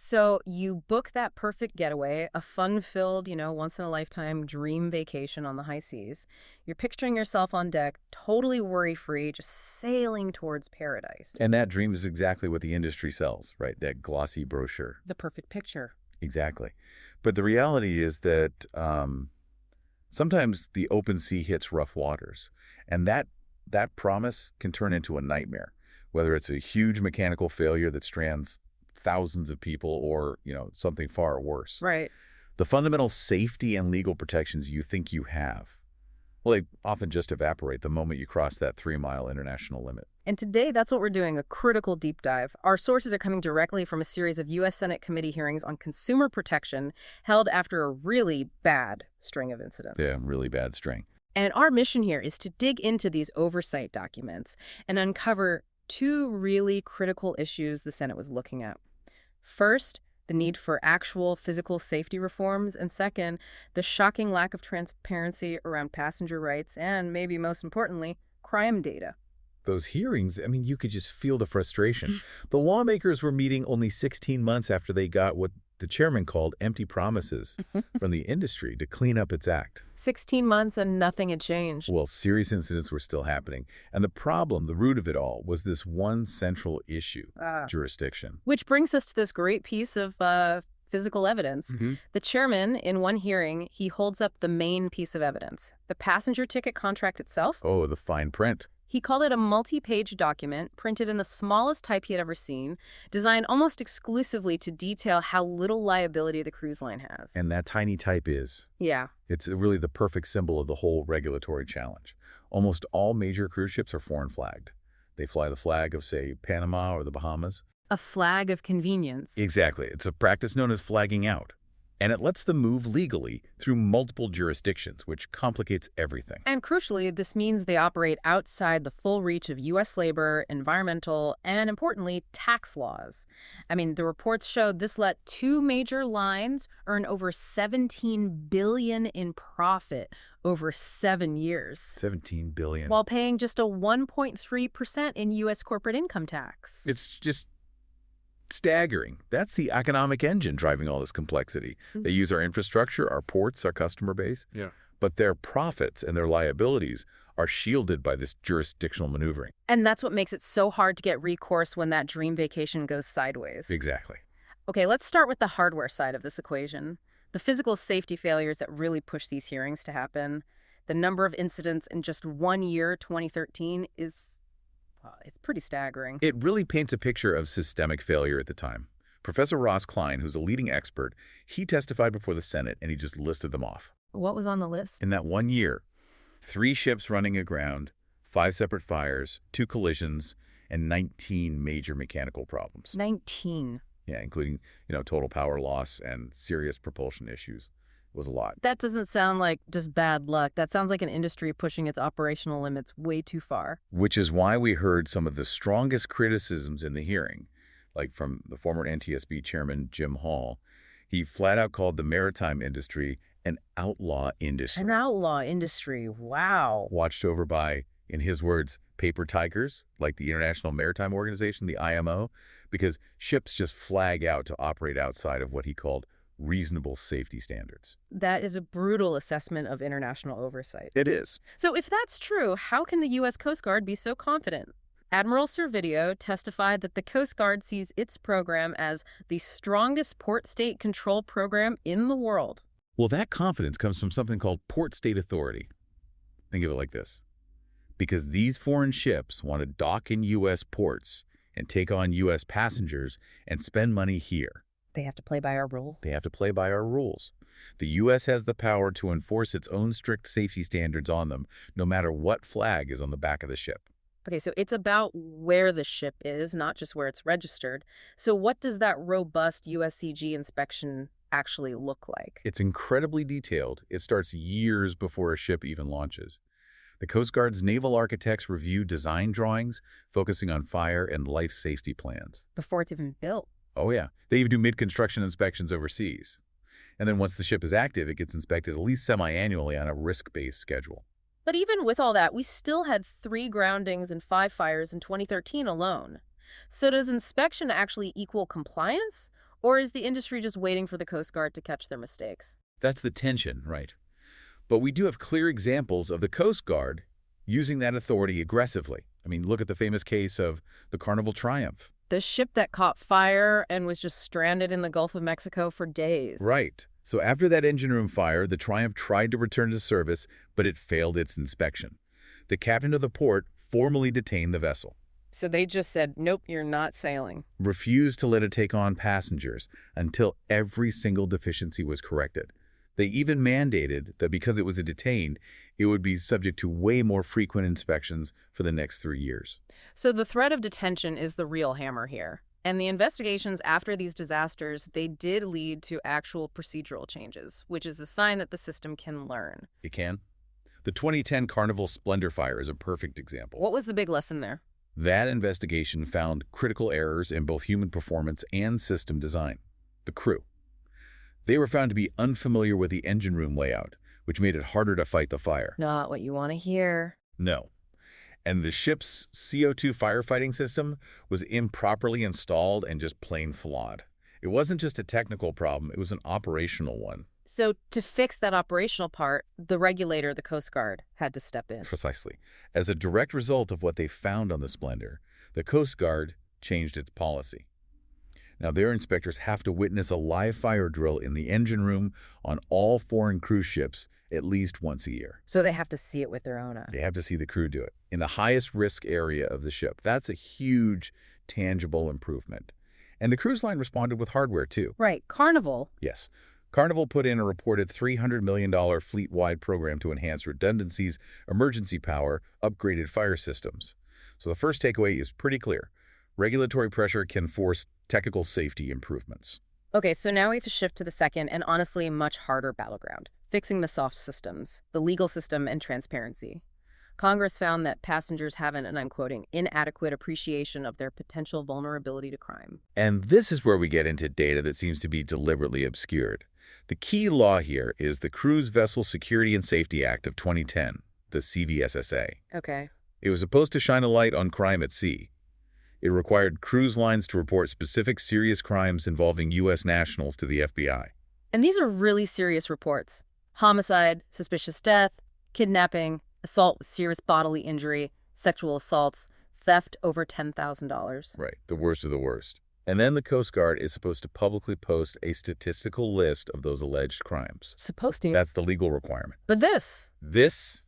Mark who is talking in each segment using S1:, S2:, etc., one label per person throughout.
S1: So you book that perfect getaway, a fun-filled, once-in-a-lifetime dream vacation on the high seas. You're picturing yourself on deck, totally worry-free, just sailing towards paradise.
S2: And that dream is exactly what the industry sells, right? That glossy brochure.
S1: The perfect picture.
S2: Exactly. But the reality is that sometimes the open sea hits rough waters, and that promise can turn into a nightmare, whether it's a huge mechanical failure that strands thousands of people or, something far worse.
S1: Right.
S2: The fundamental safety and legal protections you think you have, well, they often just evaporate the moment you cross that 3-mile international limit.
S1: And today, that's what we're doing, a critical deep dive. Our sources are coming directly from a series of U.S. Senate committee hearings on consumer protection held after a really bad string of incidents.
S2: Yeah, really bad string.
S1: And our mission here is to dig into these oversight documents and uncover two really critical issues the Senate was looking at. First, the need for actual physical safety reforms, and second, the shocking lack of transparency around passenger rights and, maybe most importantly, crime data.
S2: Those hearings, you could just feel the frustration. The lawmakers were meeting only 16 months after they got what the chairman called empty promises from the industry to clean up its act.
S1: 16 months and nothing had changed.
S2: Well, serious incidents were still happening. And the problem, the root of it all, was this one central issue, jurisdiction.
S1: Which brings us to this great piece of physical evidence. The chairman, in one hearing, he holds up the main piece of evidence, the passenger ticket contract itself.
S2: Oh, the fine print.
S1: He called it a multi-page document printed in the smallest type he had ever seen, designed almost exclusively to detail how little liability the cruise line has.
S2: And that tiny type is.
S1: Yeah.
S2: It's really the perfect symbol of the whole regulatory challenge. Almost all major cruise ships are foreign flagged. They fly the flag of, say, Panama or the Bahamas.
S1: A flag of convenience.
S2: Exactly. It's a practice known as flagging out. And it lets them move legally through multiple jurisdictions, which complicates everything.
S1: And crucially, this means they operate outside the full reach of U.S. labor, environmental, and importantly, tax laws. The reports showed this let two major lines earn over $17 billion in profit over 7 years.
S2: $17 billion.
S1: While paying just a 1.3% in U.S. corporate income tax.
S2: It's just staggering. That's the economic engine driving all this complexity. They use our infrastructure, our ports, our customer base.
S3: Yeah.
S2: But their profits and their liabilities are shielded by this jurisdictional maneuvering.
S1: And that's what makes it so hard to get recourse when that dream vacation goes sideways.
S2: Exactly.
S1: Okay, let's start with the hardware side of this equation. The physical safety failures that really push these hearings to happen. The number of incidents in just 1 year, 2013, it's pretty staggering.
S2: It really paints a picture of systemic failure at the time. Professor Ross Klein, who's a leading expert, he testified before the Senate and he just listed them off.
S1: What was on the list?
S2: In that 1 year, 3 ships running aground, 5 separate fires, 2 collisions, and 19 major mechanical problems.
S1: 19.
S2: Yeah, including, total power loss and serious propulsion issues. It was a lot.
S1: That doesn't sound like just bad luck. That sounds like an industry pushing its operational limits way too far.
S2: Which is why we heard some of the strongest criticisms in the hearing, like from the former NTSB chairman, Jim Hall. He flat out called the maritime industry an outlaw industry.
S1: An outlaw industry. Wow.
S2: Watched over by, in his words, paper tigers, like the International Maritime Organization, the IMO, because ships just flag out to operate outside of what he called reasonable safety standards.
S1: That is a brutal assessment of international oversight.
S2: It is.
S1: So if that's true, how can the U.S. Coast Guard be so confident? Admiral Servideo testified that the Coast Guard sees its program as the strongest port state control program in the world.
S2: Well, that confidence comes from something called port state authority. Think of it like this. Because these foreign ships want to dock in U.S. ports and take on U.S. passengers and spend money here.
S1: They have to play by our rules.
S2: They have to play by our rules. The U.S. has the power to enforce its own strict safety standards on them, no matter what flag is on the back of the ship.
S1: Okay, so it's about where the ship is, not just where it's registered. So what does that robust USCG inspection actually look like?
S2: It's incredibly detailed. It starts years before a ship even launches. The Coast Guard's naval architects review design drawings, focusing on fire and life safety plans.
S1: Before it's even built.
S2: Oh, yeah. They even do mid-construction inspections overseas. And then once the ship is active, it gets inspected at least semi-annually on a risk-based schedule.
S1: But even with all that, we still had 3 groundings and 5 fires in 2013 alone. So does inspection actually equal compliance? Or is the industry just waiting for the Coast Guard to catch their mistakes?
S2: That's the tension, right? But we do have clear examples of the Coast Guard using that authority aggressively. I mean, look at the famous case of the Carnival Triumph.
S1: The ship that caught fire and was just stranded in the Gulf of Mexico for days.
S2: Right. So after that engine room fire, the Triumph tried to return to service, but it failed its inspection. The captain of the port formally detained the vessel.
S1: So they just said, nope, you're not sailing.
S2: Refused to let it take on passengers until every single deficiency was corrected. They even mandated that because it was detained, it would be subject to way more frequent inspections for the next 3 years.
S1: So the threat of detention is the real hammer here. And the investigations after these disasters, they did lead to actual procedural changes, which is a sign that the system can learn.
S2: It can. The 2010 Carnival Splendor fire is a perfect example.
S1: What was the big lesson there?
S2: That investigation found critical errors in both human performance and system design. The crew. They were found to be unfamiliar with the engine room layout, which made it harder to fight the fire.
S1: Not what you want to hear.
S2: No. And the ship's CO2 firefighting system was improperly installed and just plain flawed. It wasn't just a technical problem, it was an operational one.
S1: So to fix that operational part, the regulator, the Coast Guard, had to step in.
S2: Precisely. As a direct result of what they found on the Splendor, the Coast Guard changed its policy. Now, their inspectors have to witness a live fire drill in the engine room on all foreign cruise ships at least once a year.
S1: So they have to see it with their own eyes.
S2: They have to see the crew do it in the highest risk area of the ship. That's a huge, tangible improvement. And the cruise line responded with hardware, too.
S1: Right. Carnival.
S2: Yes. Carnival put in a reported $300 million fleet-wide program to enhance redundancies, emergency power, upgraded fire systems. So the first takeaway is pretty clear. Regulatory pressure can force technical safety improvements.
S1: Okay, so now we have to shift to the second and honestly much harder battleground, fixing the soft systems, the legal system, and transparency. Congress found that passengers haven't, and I'm quoting, inadequate appreciation of their potential vulnerability to crime.
S2: And this is where we get into data that seems to be deliberately obscured. The key law here is the Cruise Vessel Security and Safety Act of 2010, the CVSSA.
S1: Okay.
S2: It was supposed to shine a light on crime at sea. It required cruise lines to report specific serious crimes involving U.S. nationals to the FBI.
S1: And these are really serious reports. Homicide, suspicious death, kidnapping, assault with serious bodily injury, sexual assaults, theft over $10,000.
S2: Right, the worst of the worst. And then the Coast Guard is supposed to publicly post a statistical list of those alleged crimes.
S1: Supposed to.
S2: That's the legal requirement.
S1: But this
S2: is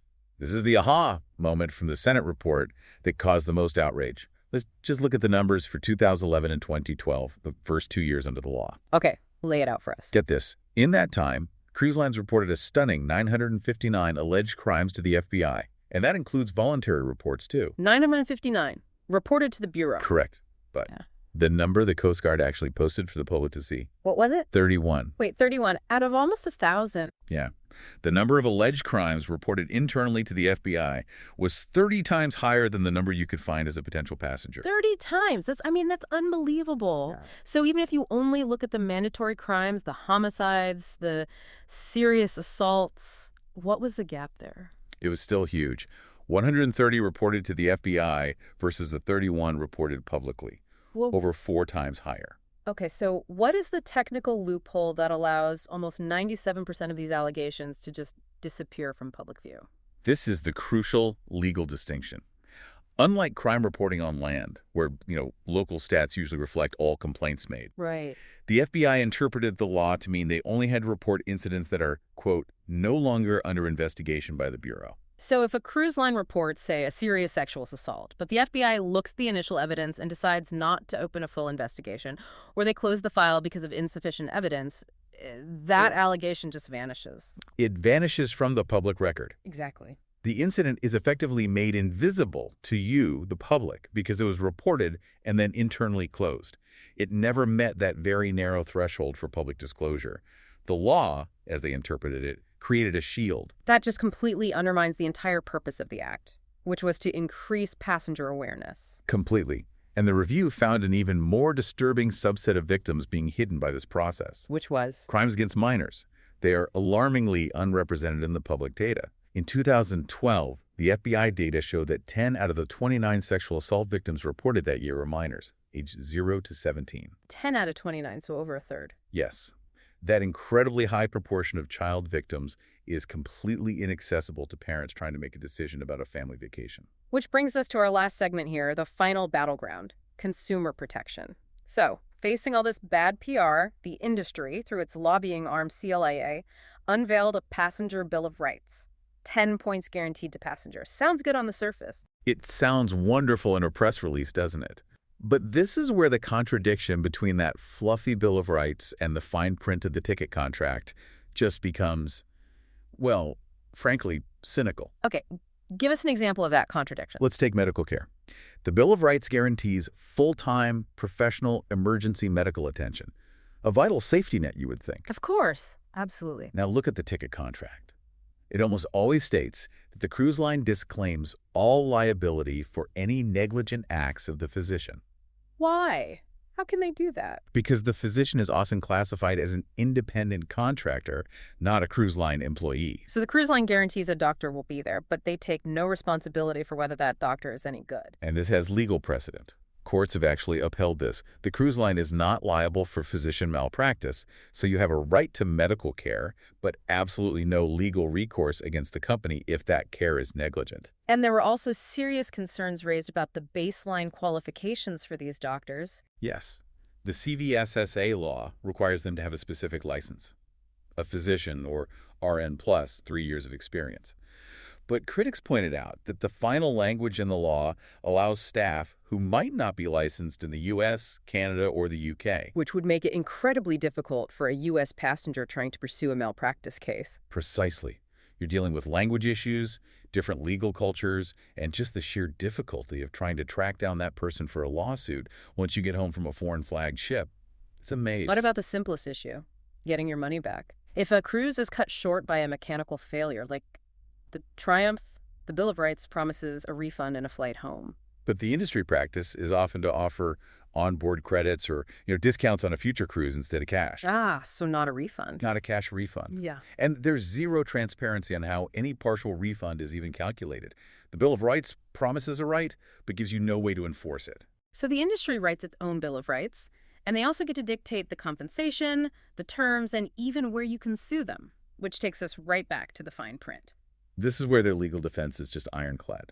S2: the aha moment from the Senate report that caused the most outrage. Let's just look at the numbers for 2011 and 2012, the first 2 years under the law.
S1: Okay, lay it out for us.
S2: Get this. In that time, cruise lines reported a stunning 959 alleged crimes to the FBI, and that includes voluntary reports, too.
S1: 959, reported to the Bureau.
S2: Correct. But the number the Coast Guard actually posted for the public to see?
S1: What was it?
S2: 31.
S1: Wait, 31 out of almost 1,000.
S2: Yeah. The number of alleged crimes reported internally to the FBI was 30 times higher than the number you could find as a potential passenger.
S1: 30 times. That's unbelievable. Yeah. So even if you only look at the mandatory crimes, the homicides, the serious assaults, what was the gap there?
S2: It was still huge. 130 reported to the FBI versus the 31 reported publicly. Whoa. Over 4 times higher.
S1: Okay, so what is the technical loophole that allows almost 97% of these allegations to just disappear from public view?
S2: This is the crucial legal distinction. Unlike crime reporting on land, where, local stats usually reflect all complaints made.
S1: Right.
S2: The FBI interpreted the law to mean they only had to report incidents that are, quote, no longer under investigation by the Bureau.
S1: So if a cruise line reports, say, a serious sexual assault, but the FBI looks at the initial evidence and decides not to open a full investigation, or they close the file because of insufficient evidence, that allegation just vanishes.
S2: It vanishes from the public record.
S1: Exactly.
S2: The incident is effectively made invisible to you, the public, because it was reported and then internally closed. It never met that very narrow threshold for public disclosure. The law, as they interpreted it, created a shield.
S1: That just completely undermines the entire purpose of the act, which was to increase passenger awareness.
S2: Completely. And the review found an even more disturbing subset of victims being hidden by this process.
S1: Which was?
S2: Crimes against minors. They are alarmingly unrepresented in the public data. In 2012, the FBI data showed that 10 out of the 29 sexual assault victims reported that year were minors. age 0 to 17.
S1: 10 out of 29, so over a third.
S2: Yes, that incredibly high proportion of child victims is completely inaccessible to parents trying to make a decision about a family vacation.
S1: Which brings us to our last segment here, the final battleground, consumer protection. So, facing all this bad PR, the industry, through its lobbying arm CLIA, unveiled a passenger bill of rights. 10 points guaranteed to passengers. Sounds good on the surface.
S2: It sounds wonderful in a press release, doesn't it? But this is where the contradiction between that fluffy Bill of Rights and the fine print of the ticket contract just becomes, well, frankly, cynical.
S1: Okay, give us an example of that contradiction.
S2: Let's take medical care. The Bill of Rights guarantees full-time, professional, emergency medical attention. A vital safety net, you would think.
S1: Of course, absolutely.
S2: Now look at the ticket contract. It almost always states that the cruise line disclaims all liability for any negligent acts of the physician.
S1: Why? How can they do that?
S2: Because the physician is often classified as an independent contractor, not a cruise line employee.
S1: So the cruise line guarantees a doctor will be there, but they take no responsibility for whether that doctor is any good.
S2: And this has legal precedent. Courts have actually upheld this. The cruise line is not liable for physician malpractice, so you have a right to medical care, but absolutely no legal recourse against the company if that care is negligent.
S1: And there were also serious concerns raised about the baseline qualifications for these doctors.
S2: Yes. The CVSSA law requires them to have a specific license, a physician or RN plus 3 years of experience. But critics pointed out that the final language in the law allows staff who might not be licensed in the U.S., Canada, or the U.K.
S1: Which would make it incredibly difficult for a U.S. passenger trying to pursue a malpractice case.
S2: Precisely. You're dealing with language issues, different legal cultures, and just the sheer difficulty of trying to track down that person for a lawsuit once you get home from a foreign-flagged ship. It's a maze.
S1: What about the simplest issue? Getting your money back. If a cruise is cut short by a mechanical failure, like the Triumph, the Bill of Rights promises a refund and a flight home.
S2: But the industry practice is often to offer onboard credits or discounts on a future cruise instead of cash.
S1: Ah, so not a refund.
S2: Not a cash refund.
S1: Yeah.
S2: And there's zero transparency on how any partial refund is even calculated. The Bill of Rights promises a right, but gives you no way to enforce it.
S1: So the industry writes its own Bill of Rights, and they also get to dictate the compensation, the terms, and even where you can sue them, which takes us right back to the fine print.
S2: This is where their legal defense is just ironclad.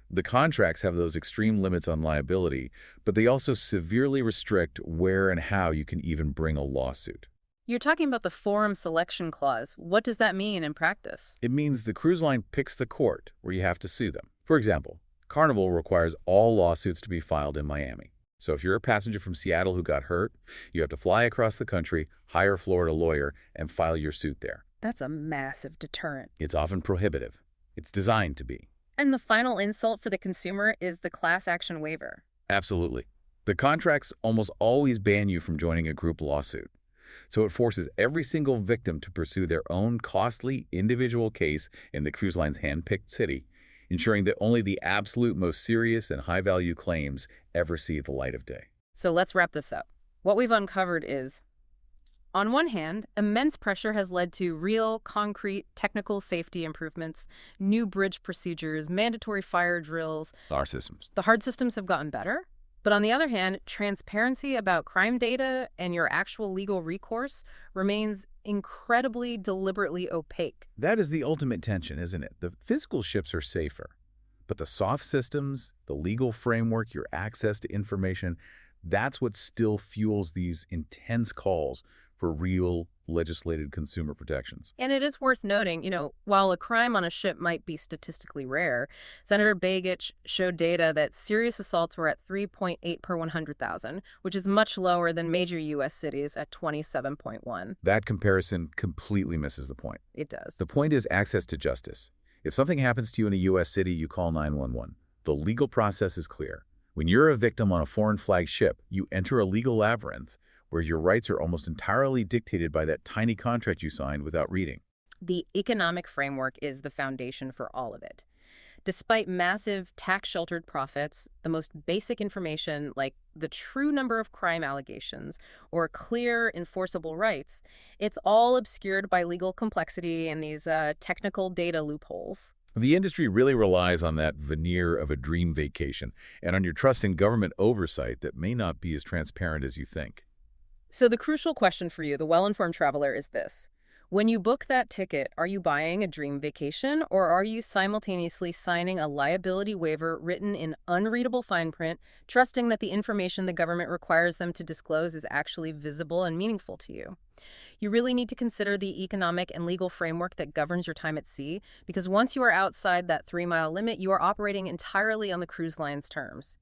S2: The contracts have those extreme limits on liability, but they also severely restrict where and how you can even bring a lawsuit.
S1: You're talking about the forum selection clause. What does that mean in practice?
S2: It means the cruise line picks the court where you have to sue them. For example, Carnival requires all lawsuits to be filed in Miami. So if you're a passenger from Seattle who got hurt, you have to fly across the country, hire a Florida lawyer, and file your suit there.
S1: That's a massive deterrent.
S2: It's often prohibitive. It's designed to be.
S1: And the final insult for the consumer is the class action waiver.
S2: Absolutely. The contracts almost always ban you from joining a group lawsuit. So it forces every single victim to pursue their own costly individual case in the cruise line's hand-picked city, ensuring that only the absolute most serious and high-value claims ever see the light of day.
S1: So let's wrap this up. What we've uncovered is, on one hand, immense pressure has led to real, concrete, technical safety improvements, new bridge procedures, mandatory fire drills.
S2: Our systems.
S1: The hard systems have gotten better. But on the other hand, transparency about crime data and your actual legal recourse remains incredibly deliberately opaque.
S2: That is the ultimate tension, isn't it? The physical ships are safer, but the soft systems, the legal framework, your access to information, that's what still fuels these intense calls for real legislated consumer protections.
S1: And it is worth noting, while a crime on a ship might be statistically rare, Senator Begich showed data that serious assaults were at 3.8 per 100,000, which is much lower than major U.S. cities at 27.1.
S2: That comparison completely misses the point.
S1: It does.
S2: The point is access to justice. If something happens to you in a U.S. city, you call 911. The legal process is clear. When you're a victim on a foreign flag ship, you enter a legal labyrinth where your rights are almost entirely dictated by that tiny contract you signed without reading.
S1: The economic framework is the foundation for all of it. Despite massive tax-sheltered profits, the most basic information, like the true number of crime allegations or clear enforceable rights, it's all obscured by legal complexity and these technical data loopholes.
S2: The industry really relies on that veneer of a dream vacation and on your trust in government oversight that may not be as transparent as you think.
S1: So the crucial question for you, the well-informed traveler, is this. When you book that ticket, are you buying a dream vacation or are you simultaneously signing a liability waiver written in unreadable fine print, trusting that the information the government requires them to disclose is actually visible and meaningful to you? You really need to consider the economic and legal framework that governs your time at sea, because once you are outside that 3-mile limit, you are operating entirely on the cruise line's terms.